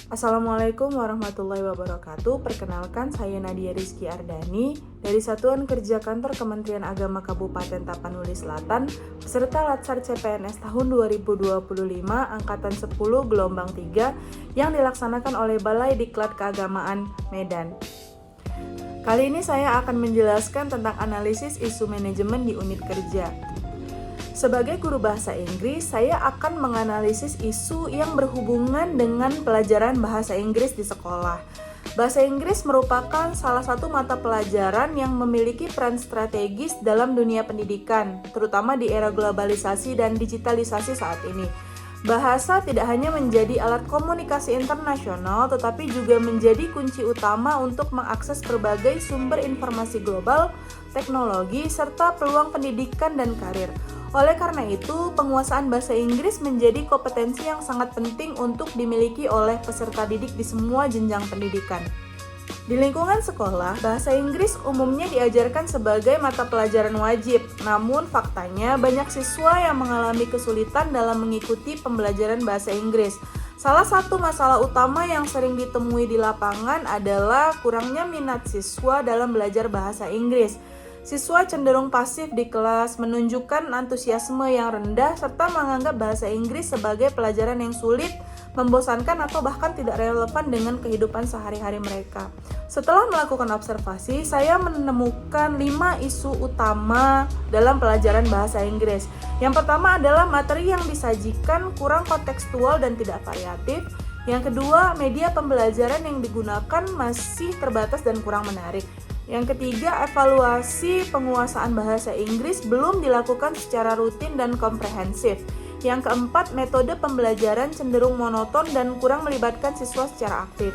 Assalamualaikum warahmatullahi wabarakatuh. Perkenalkan, saya Nadia Rizky Ardani dari Satuan Kerja Kantor Kementerian Agama Kabupaten Tapanuli Selatan, peserta Latsar CPNS tahun 2025 Angkatan 10 Gelombang 3 yang dilaksanakan oleh Balai Diklat Keagamaan Medan. Kali ini saya akan menjelaskan tentang analisis isu manajemen di unit kerja. Sebagai guru bahasa Inggris, saya akan menganalisis isu yang berhubungan dengan pelajaran bahasa Inggris di sekolah. Bahasa Inggris merupakan salah satu mata pelajaran yang memiliki peran strategis dalam dunia pendidikan, terutama di era globalisasi dan digitalisasi saat ini. Bahasa tidak hanya menjadi alat komunikasi internasional, tetapi juga menjadi kunci utama untuk mengakses berbagai sumber informasi global, teknologi, serta peluang pendidikan dan karir. Oleh karena itu, penguasaan bahasa Inggris menjadi kompetensi yang sangat penting untuk dimiliki oleh peserta didik di semua jenjang pendidikan. Di lingkungan sekolah, bahasa Inggris umumnya diajarkan sebagai mata pelajaran wajib. Namun, faktanya banyak siswa yang mengalami kesulitan dalam mengikuti pembelajaran bahasa Inggris. Salah satu masalah utama yang sering ditemui di lapangan adalah kurangnya minat siswa dalam belajar bahasa Inggris. Siswa cenderung pasif di kelas, menunjukkan antusiasme yang rendah, serta menganggap bahasa Inggris sebagai pelajaran yang sulit, membosankan, atau bahkan tidak relevan dengan kehidupan sehari-hari mereka. Setelah melakukan observasi, saya menemukan 5 isu utama dalam pelajaran bahasa Inggris. Yang pertama adalah materi yang disajikan kurang kontekstual dan tidak variatif. Yang kedua, media pembelajaran yang digunakan masih terbatas dan kurang menarik. Yang ketiga, evaluasi penguasaan bahasa Inggris belum dilakukan secara rutin dan komprehensif. Yang keempat, metode pembelajaran cenderung monoton dan kurang melibatkan siswa secara aktif.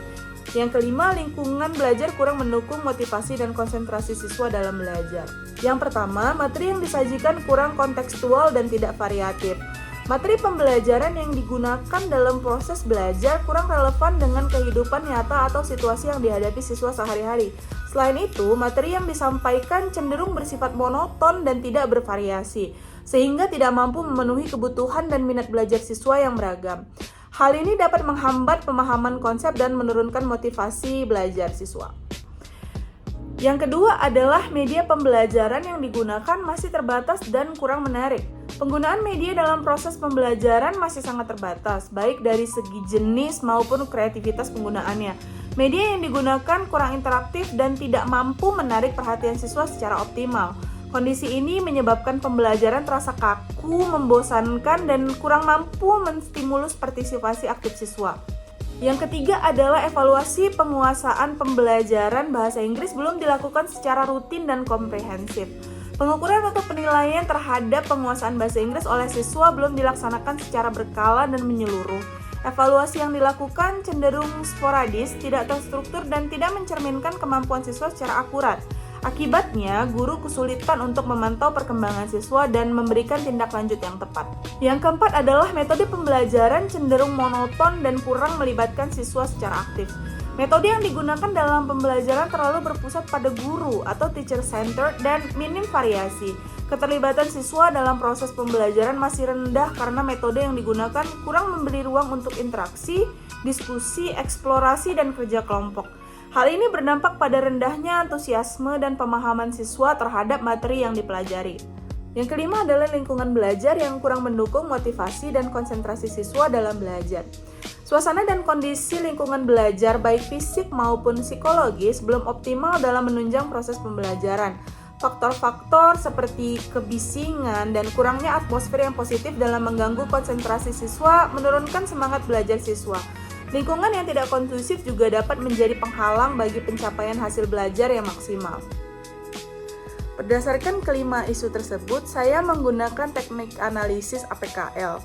Yang kelima, lingkungan belajar kurang mendukung motivasi dan konsentrasi siswa dalam belajar. Yang pertama, materi yang disajikan kurang kontekstual dan tidak variatif. Materi pembelajaran yang digunakan dalam proses belajar kurang relevan dengan kehidupan nyata atau situasi yang dihadapi siswa sehari-hari. Selain itu, materi yang disampaikan cenderung bersifat monoton dan tidak bervariasi, sehingga tidak mampu memenuhi kebutuhan dan minat belajar siswa yang beragam. Hal ini dapat menghambat pemahaman konsep dan menurunkan motivasi belajar siswa. Yang kedua adalah media pembelajaran yang digunakan masih terbatas dan kurang menarik. Penggunaan media dalam proses pembelajaran masih sangat terbatas, baik dari segi jenis maupun kreativitas penggunaannya. Media yang digunakan kurang interaktif dan tidak mampu menarik perhatian siswa secara optimal. Kondisi ini menyebabkan pembelajaran terasa kaku, membosankan, dan kurang mampu menstimulus partisipasi aktif siswa. Yang ketiga adalah evaluasi penguasaan pembelajaran bahasa Inggris belum dilakukan secara rutin dan komprehensif. Pengukuran atau penilaian terhadap penguasaan bahasa Inggris oleh siswa belum dilaksanakan secara berkala dan menyeluruh. Evaluasi yang dilakukan cenderung sporadis, tidak terstruktur, dan tidak mencerminkan kemampuan siswa secara akurat. Akibatnya, guru kesulitan untuk memantau perkembangan siswa dan memberikan tindak lanjut yang tepat. Yang keempat adalah metode pembelajaran cenderung monoton dan kurang melibatkan siswa secara aktif. Metode yang digunakan dalam pembelajaran terlalu berpusat pada guru atau teacher-centered dan minim variasi. Keterlibatan siswa dalam proses pembelajaran masih rendah karena metode yang digunakan kurang memberi ruang untuk interaksi, diskusi, eksplorasi, dan kerja kelompok. Hal ini berdampak pada rendahnya antusiasme dan pemahaman siswa terhadap materi yang dipelajari. Yang kelima adalah lingkungan belajar yang kurang mendukung motivasi dan konsentrasi siswa dalam belajar. Suasana dan kondisi lingkungan belajar baik fisik maupun psikologis belum optimal dalam menunjang proses pembelajaran. Faktor-faktor seperti kebisingan dan kurangnya atmosfer yang positif dalam mengganggu konsentrasi siswa menurunkan semangat belajar siswa. Lingkungan yang tidak kondusif juga dapat menjadi penghalang bagi pencapaian hasil belajar yang maksimal. Berdasarkan kelima isu tersebut, saya menggunakan teknik analisis APKL.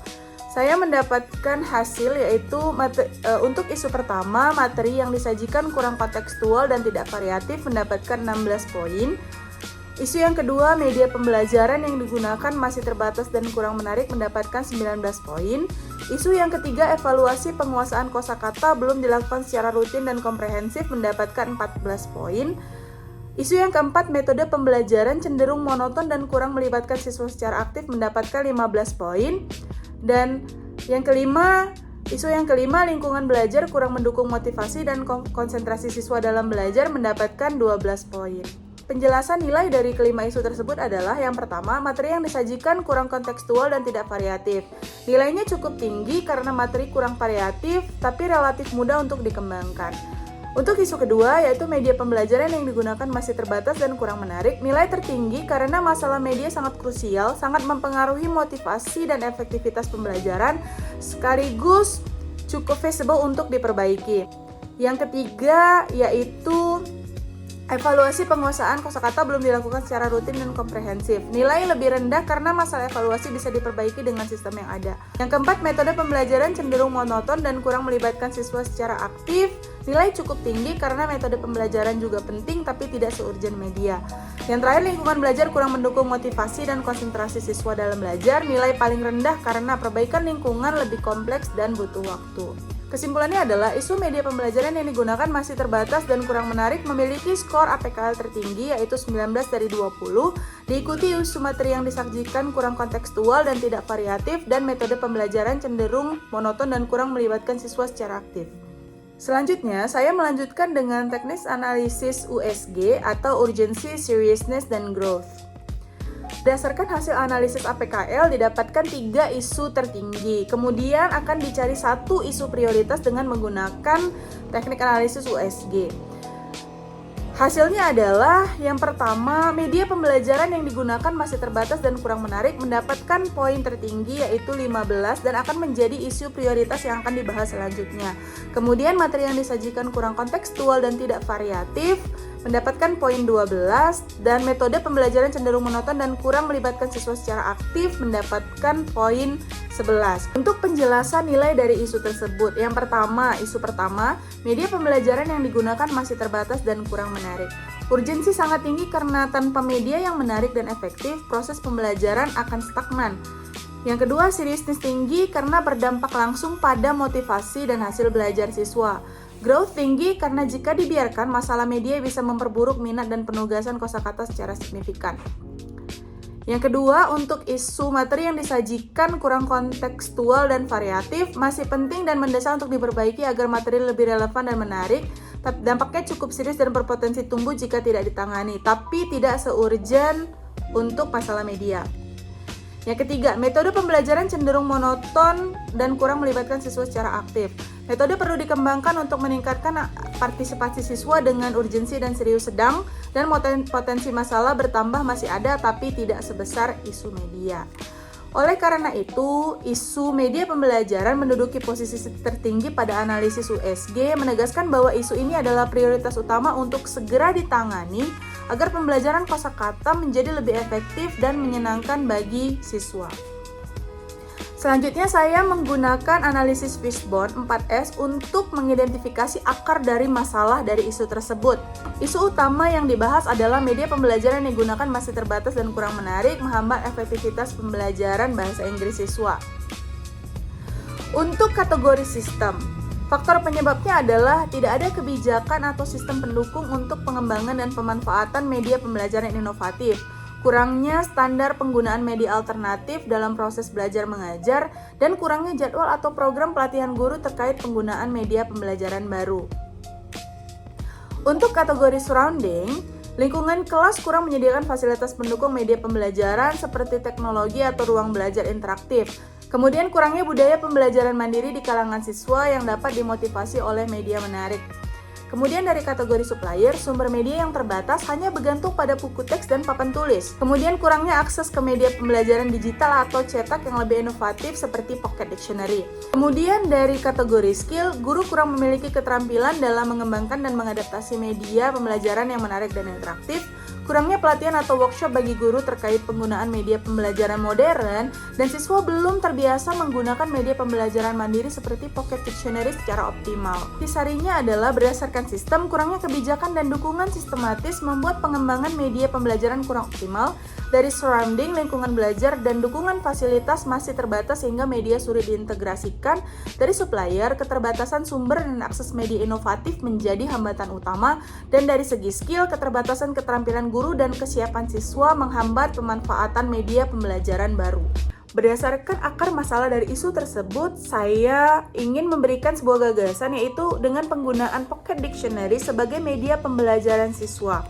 Saya mendapatkan hasil yaitu untuk isu pertama, materi yang disajikan kurang kontekstual dan tidak variatif mendapatkan 16 poin. Isu yang kedua, media pembelajaran yang digunakan masih terbatas dan kurang menarik mendapatkan 19 poin. Isu yang ketiga, evaluasi penguasaan kosakata belum dilakukan secara rutin dan komprehensif mendapatkan 14 poin. Isu yang keempat, metode pembelajaran cenderung monoton dan kurang melibatkan siswa secara aktif mendapatkan 15 poin. Dan yang kelima, Isu yang kelima, lingkungan belajar kurang mendukung motivasi dan konsentrasi siswa dalam belajar, mendapatkan 12 poin. Penjelasan nilai dari kelima isu tersebut adalah yang pertama, materi yang disajikan kurang kontekstual dan tidak variatif. Nilainya cukup tinggi karena materi kurang variatif tapi relatif mudah untuk dikembangkan. Untuk isu kedua, yaitu media pembelajaran yang digunakan masih terbatas dan kurang menarik, nilai tertinggi karena masalah media sangat krusial, sangat mempengaruhi motivasi dan efektivitas pembelajaran, sekaligus cukup feasible untuk diperbaiki. Yang ketiga, yaitu evaluasi penguasaan kosakata belum dilakukan secara rutin dan komprehensif. Nilai lebih rendah karena masalah evaluasi bisa diperbaiki dengan sistem yang ada. Yang keempat, metode pembelajaran cenderung monoton dan kurang melibatkan siswa secara aktif. Nilai cukup tinggi karena metode pembelajaran juga penting tapi tidak seurgen media. Yang terakhir, lingkungan belajar kurang mendukung motivasi dan konsentrasi siswa dalam belajar. Nilai paling rendah karena perbaikan lingkungan lebih kompleks dan butuh waktu. Kesimpulannya adalah isu media pembelajaran yang digunakan masih terbatas dan kurang menarik, memiliki skor APKL tertinggi yaitu 19 dari 20, diikuti isu materi yang disajikan kurang kontekstual dan tidak variatif, dan metode pembelajaran cenderung monoton dan kurang melibatkan siswa secara aktif. Selanjutnya, saya melanjutkan dengan teknis analisis USG atau Urgency, Seriousness, dan Growth. Berdasarkan hasil analisis APKL, didapatkan 3 isu tertinggi. Kemudian akan dicari 1 isu prioritas dengan menggunakan teknik analisis USG. Hasilnya adalah yang pertama, media pembelajaran yang digunakan masih terbatas dan kurang menarik, mendapatkan poin tertinggi yaitu 15 dan akan menjadi isu prioritas yang akan dibahas selanjutnya. Kemudian materi yang disajikan kurang kontekstual dan tidak variatif, mendapatkan poin 12, dan metode pembelajaran cenderung monoton dan kurang melibatkan siswa secara aktif, mendapatkan poin 11. Untuk penjelasan nilai dari isu tersebut, yang pertama, isu pertama, media pembelajaran yang digunakan masih terbatas dan kurang menarik. Urgensi sangat tinggi karena tanpa media yang menarik dan efektif, proses pembelajaran akan stagnan. Yang kedua, seriousness tinggi karena berdampak langsung pada motivasi dan hasil belajar siswa. Growth tinggi karena jika dibiarkan, masalah media bisa memperburuk minat dan penugasan kosakata secara signifikan. Yang kedua, untuk isu materi yang disajikan kurang kontekstual dan variatif, masih penting dan mendesak untuk diperbaiki agar materi lebih relevan dan menarik. Dampaknya cukup serius dan berpotensi tumbuh jika tidak ditangani, tapi tidak seurgen untuk masalah media. Yang ketiga, metode pembelajaran cenderung monoton dan kurang melibatkan siswa secara aktif. Metode perlu dikembangkan untuk meningkatkan partisipasi siswa dengan urgensi dan serius sedang, dan potensi masalah bertambah masih ada tapi tidak sebesar isu media. Oleh karena itu, isu media pembelajaran menduduki posisi tertinggi pada analisis USG, menegaskan bahwa isu ini adalah prioritas utama untuk segera ditangani agar pembelajaran kosakata menjadi lebih efektif dan menyenangkan bagi siswa. Selanjutnya, saya menggunakan analisis Fishbone 4S untuk mengidentifikasi akar dari masalah dari isu tersebut. Isu utama yang dibahas adalah media pembelajaran yang digunakan masih terbatas dan kurang menarik, menghambat efektivitas pembelajaran bahasa Inggris siswa. Untuk kategori sistem, faktor penyebabnya adalah tidak ada kebijakan atau sistem pendukung untuk pengembangan dan pemanfaatan media pembelajaran inovatif. Kurangnya standar penggunaan media alternatif dalam proses belajar mengajar, dan kurangnya jadwal atau program pelatihan guru terkait penggunaan media pembelajaran baru. Untuk kategori surrounding, lingkungan kelas kurang menyediakan fasilitas pendukung media pembelajaran seperti teknologi atau ruang belajar interaktif. Kemudian kurangnya budaya pembelajaran mandiri di kalangan siswa yang dapat dimotivasi oleh media menarik. Kemudian dari kategori supplier, sumber media yang terbatas hanya bergantung pada buku teks dan papan tulis. Kemudian kurangnya akses ke media pembelajaran digital atau cetak yang lebih inovatif seperti Pocket Dictionary. Kemudian dari kategori skill, guru kurang memiliki keterampilan dalam mengembangkan dan mengadaptasi media pembelajaran yang menarik dan interaktif. Kurangnya pelatihan atau workshop bagi guru terkait penggunaan media pembelajaran modern, dan siswa belum terbiasa menggunakan media pembelajaran mandiri seperti Pocket Dictionary secara optimal. Intisarinya adalah berdasarkan sistem, kurangnya kebijakan dan dukungan sistematis membuat pengembangan media pembelajaran kurang optimal. Dari surrounding, lingkungan belajar, dan dukungan fasilitas masih terbatas sehingga media sulit diintegrasikan. Dari supplier, keterbatasan sumber dan akses media inovatif menjadi hambatan utama. Dan dari segi skill, keterbatasan keterampilan guru dan kesiapan siswa menghambat pemanfaatan media pembelajaran baru. Berdasarkan akar masalah dari isu tersebut, saya ingin memberikan sebuah gagasan, yaitu dengan penggunaan Pocket Dictionary sebagai media pembelajaran siswa.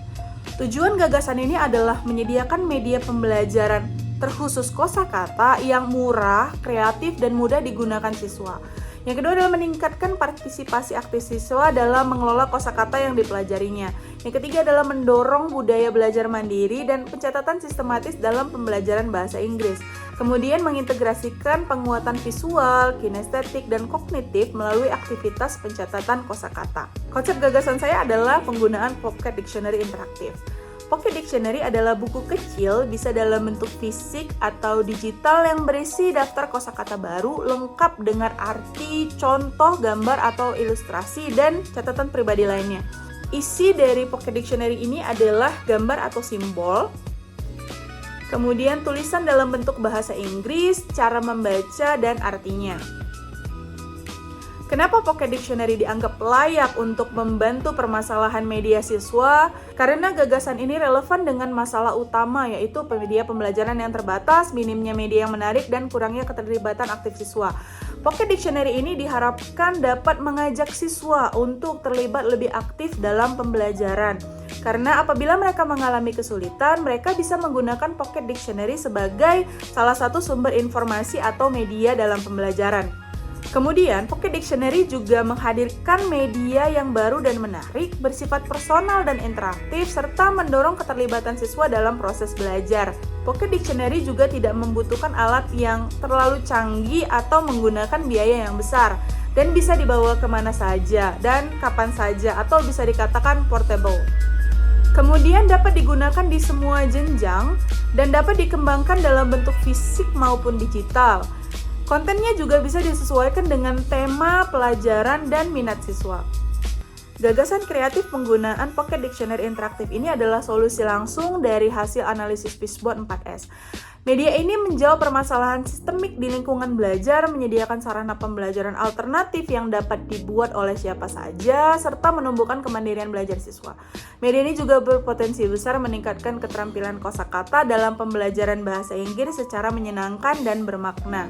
Tujuan gagasan ini adalah menyediakan media pembelajaran terkhusus kosakata yang murah, kreatif, dan mudah digunakan siswa. Yang kedua adalah meningkatkan partisipasi aktif siswa dalam mengelola kosakata yang dipelajarinya. Yang ketiga adalah mendorong budaya belajar mandiri dan pencatatan sistematis dalam pembelajaran bahasa Inggris. Kemudian mengintegrasikan penguatan visual, kinestetik, dan kognitif melalui aktivitas pencatatan kosakata. Konsep gagasan saya adalah penggunaan Pocket Dictionary interaktif. Pocket Dictionary adalah buku kecil, bisa dalam bentuk fisik atau digital yang berisi daftar kosakata baru lengkap dengan arti, contoh, gambar atau ilustrasi, dan catatan pribadi lainnya. Isi dari Pocket Dictionary ini adalah gambar atau simbol, kemudian tulisan dalam bentuk bahasa Inggris, cara membaca, dan artinya. Kenapa Pocket Dictionary dianggap layak untuk membantu permasalahan media siswa? Karena gagasan ini relevan dengan masalah utama, yaitu media pembelajaran yang terbatas, minimnya media yang menarik, dan kurangnya keterlibatan aktif siswa. Pocket Dictionary ini diharapkan dapat mengajak siswa untuk terlibat lebih aktif dalam pembelajaran. Karena apabila mereka mengalami kesulitan, mereka bisa menggunakan Pocket Dictionary sebagai salah satu sumber informasi atau media dalam pembelajaran. Kemudian, Pocket Dictionary juga menghadirkan media yang baru dan menarik, bersifat personal dan interaktif, serta mendorong keterlibatan siswa dalam proses belajar. Pocket Dictionary juga tidak membutuhkan alat yang terlalu canggih atau menggunakan biaya yang besar, dan bisa dibawa kemana saja dan kapan saja, atau bisa dikatakan portable. Kemudian dapat digunakan di semua jenjang dan dapat dikembangkan dalam bentuk fisik maupun digital. Kontennya juga bisa disesuaikan dengan tema, pelajaran, dan minat siswa. Gagasan kreatif penggunaan Pocket Dictionary interaktif ini adalah solusi langsung dari hasil analisis Fishbone 4S. Media ini menjawab permasalahan sistemik di lingkungan belajar, menyediakan sarana pembelajaran alternatif yang dapat dibuat oleh siapa saja, serta menumbuhkan kemandirian belajar siswa. Media ini juga berpotensi besar meningkatkan keterampilan kosakata dalam pembelajaran bahasa Inggris secara menyenangkan dan bermakna.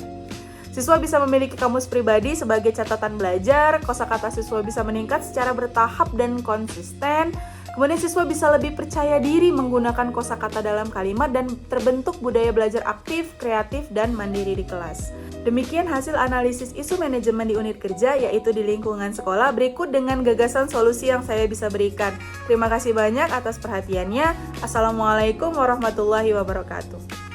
Siswa bisa memiliki kamus pribadi sebagai catatan belajar, kosakata siswa bisa meningkat secara bertahap dan konsisten, kemudian siswa bisa lebih percaya diri menggunakan kosakata dalam kalimat dan terbentuk budaya belajar aktif, kreatif, dan mandiri di kelas. Demikian hasil analisis isu manajemen di unit kerja, yaitu di lingkungan sekolah. Berikut dengan gagasan solusi yang saya bisa berikan. Terima kasih banyak atas perhatiannya. Assalamualaikum warahmatullahi wabarakatuh.